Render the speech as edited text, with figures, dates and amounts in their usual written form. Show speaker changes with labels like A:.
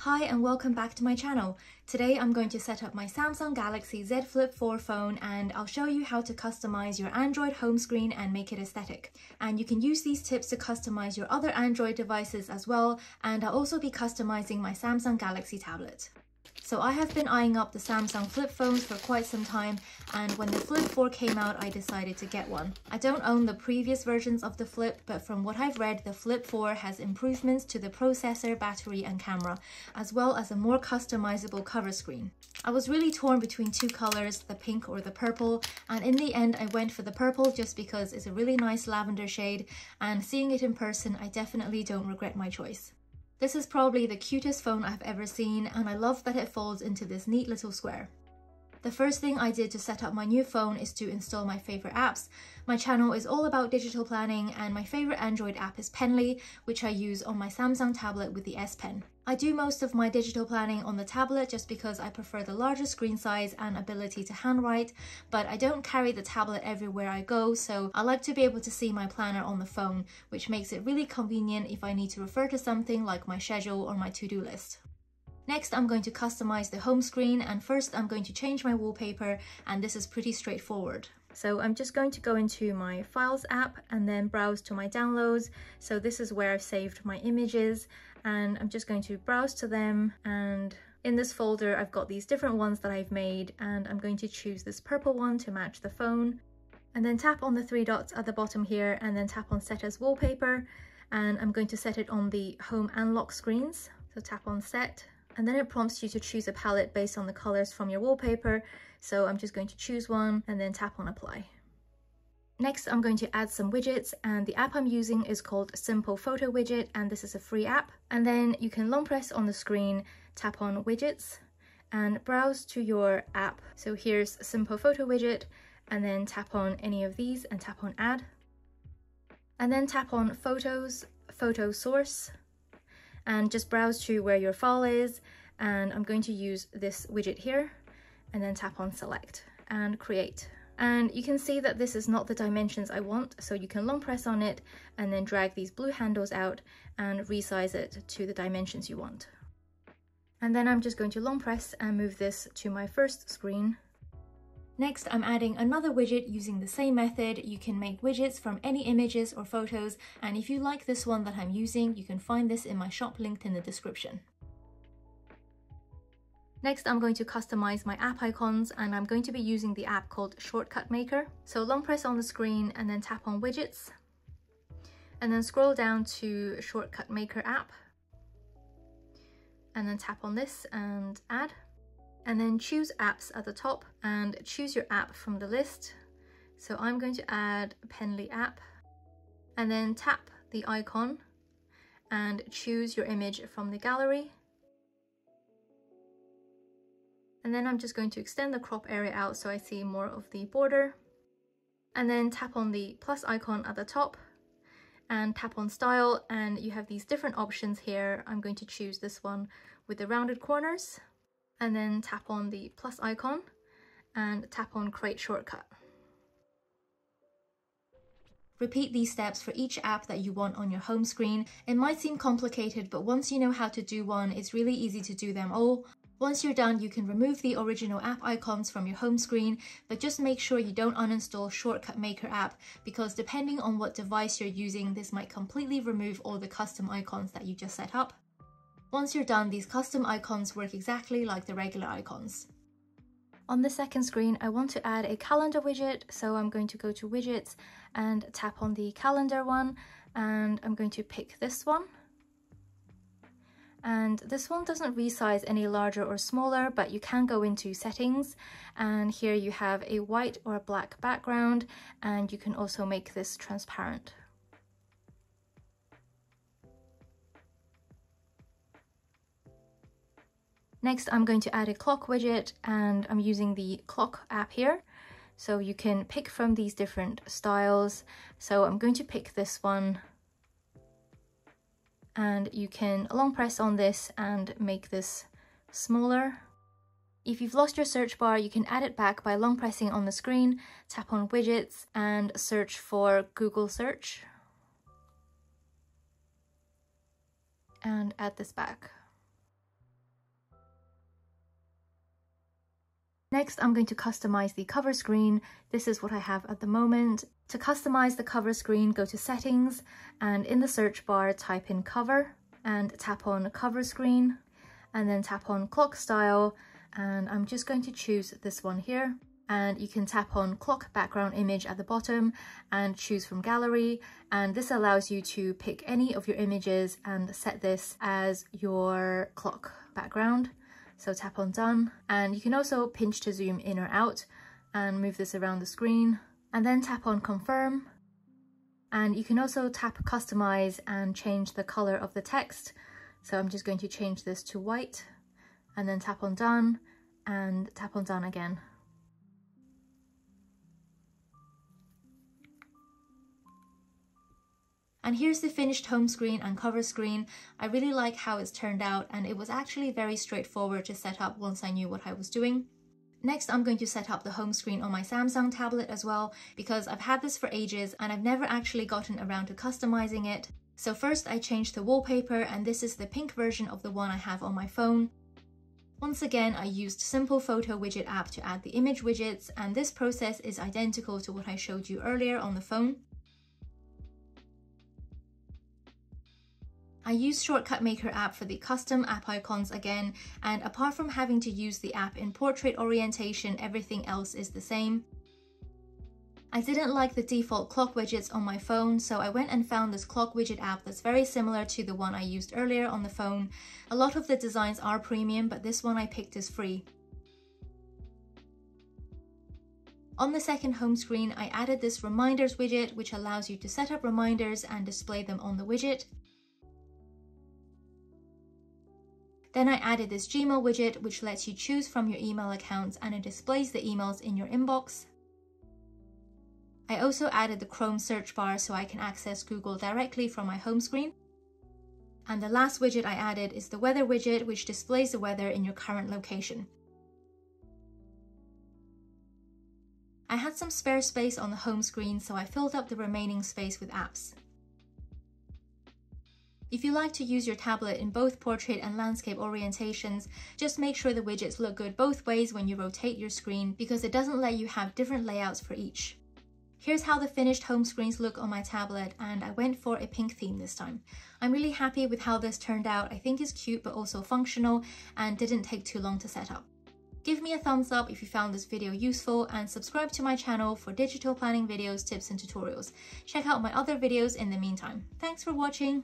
A: Hi and welcome back to my channel. Today I'm going to set up my Samsung Galaxy Z Flip 4 phone and I'll show you how to customize your Android home screen and make it aesthetic. And you can use these tips to customize your other Android devices as well, and I'll also be customizing my Samsung Galaxy tablet. So I have been eyeing up the Samsung flip phones for quite some time, and when the Flip 4 came out I decided to get one. I don't own the previous versions of the Flip, but from what I've read, the Flip 4 has improvements to the processor, battery and camera, as well as a more customizable cover screen. I was really torn between two colors, the pink or the purple, and in the end I went for the purple just because it's a really nice lavender shade, and seeing it in person I definitely don't regret my choice. This is probably the cutest phone I've ever seen, and I love that it folds into this neat little square. The first thing I did to set up my new phone is to install my favorite apps. My channel is all about digital planning, and my favorite Android app is Penly, which I use on my Samsung tablet with the S Pen. I do most of my digital planning on the tablet just because I prefer the larger screen size and ability to handwrite, but I don't carry the tablet everywhere I go, so I like to be able to see my planner on the phone, which makes it really convenient if I need to refer to something like my schedule or my to-do list. Next, I'm going to customize the home screen, and first I'm going to change my wallpaper, and this is pretty straightforward. So I'm just going to go into my Files app and then browse to my downloads. So this is where I've saved my images, and I'm just going to browse to them, and in this folder I've got these different ones that I've made, and I'm going to choose this purple one to match the phone, and then tap on the three dots at the bottom here and then tap on Set as Wallpaper, and I'm going to set it on the home and lock screens. So tap on Set, and then it prompts you to choose a palette based on the colors from your wallpaper. So I'm just going to choose one and then tap on Apply. Next, I'm going to add some widgets, and the app I'm using is called Simple Photo Widget, and this is a free app. And then you can long press on the screen, tap on Widgets and browse to your app. So here's Simple Photo Widget, and then tap on any of these and tap on Add. And then tap on Photos, Photo Source, and just browse to where your file is, and I'm going to use this widget here, and then tap on Select and Create. And you can see that this is not the dimensions I want, so you can long press on it and then drag these blue handles out and resize it to the dimensions you want. And then I'm just going to long press and move this to my first screen. Next, I'm adding another widget using the same method. You can make widgets from any images or photos, and if you like this one that I'm using, you can find this in my shop linked in the description. Next, I'm going to customize my app icons, and I'm going to be using the app called Shortcut Maker. So long press on the screen and then tap on Widgets, and then scroll down to Shortcut Maker app, and then tap on this and Add. And then choose apps at the top and choose your app from the list. So I'm going to add Penly app, and then tap the icon and choose your image from the gallery. And then I'm just going to extend the crop area out so I see more of the border. And then tap on the plus icon at the top and tap on Style, and you have these different options here. I'm going to choose this one with the rounded corners. And then tap on the plus icon and tap on Create Shortcut. Repeat these steps for each app that you want on your home screen. It might seem complicated, but once you know how to do one, it's really easy to do them all. Once you're done, you can remove the original app icons from your home screen, but just make sure you don't uninstall Shortcut Maker app, because depending on what device you're using, this might completely remove all the custom icons that you just set up. Once you're done, these custom icons work exactly like the regular icons. On the second screen, I want to add a calendar widget, so I'm going to go to Widgets and tap on the calendar one, and I'm going to pick this one. And this one doesn't resize any larger or smaller, but you can go into settings, and here you have a white or a black background, and you can also make this transparent. Next, I'm going to add a clock widget, and I'm using the clock app here. So you can pick from these different styles. So I'm going to pick this one, and you can long press on this and make this smaller. If you've lost your search bar, you can add it back by long pressing on the screen, tap on Widgets and search for Google search. And add this back. Next, I'm going to customize the cover screen. This is what I have at the moment. To customize the cover screen, go to Settings, and in the search bar, type in Cover and tap on Cover Screen, and then tap on Clock Style, and I'm just going to choose this one here. And you can tap on Clock Background Image at the bottom and choose from Gallery, and this allows you to pick any of your images and set this as your clock background. So tap on Done, and you can also pinch to zoom in or out and move this around the screen, and then tap on Confirm. And you can also tap Customize and change the color of the text. So I'm just going to change this to white, and then tap on Done and tap on Done again. And here's the finished home screen and cover screen. I really like how it's turned out, and it was actually very straightforward to set up once I knew what I was doing. Next, I'm going to set up the home screen on my Samsung tablet as well, because I've had this for ages and I've never actually gotten around to customizing it. So first I changed the wallpaper, and this is the pink version of the one I have on my phone. Once again, I used Simple Photo Widget app to add the image widgets, and this process is identical to what I showed you earlier on the phone. I used Shortcut Maker app for the custom app icons again, and apart from having to use the app in portrait orientation, everything else is the same. I didn't like the default clock widgets on my phone, so I went and found this clock widget app that's very similar to the one I used earlier on the phone. A lot of the designs are premium, but this one I picked is free. On the second home screen, I added this reminders widget, which allows you to set up reminders and display them on the widget. Then I added this Gmail widget, which lets you choose from your email accounts, and it displays the emails in your inbox. I also added the Chrome search bar so I can access Google directly from my home screen. And the last widget I added is the weather widget, which displays the weather in your current location. I had some spare space on the home screen, so I filled up the remaining space with apps. If you like to use your tablet in both portrait and landscape orientations, just make sure the widgets look good both ways when you rotate your screen, because it doesn't let you have different layouts for each. Here's how the finished home screens look on my tablet, and I went for a pink theme this time. I'm really happy with how this turned out. I think it's cute but also functional and didn't take too long to set up. Give me a thumbs up if you found this video useful, and subscribe to my channel for digital planning videos, tips and tutorials. Check out my other videos in the meantime. Thanks for watching!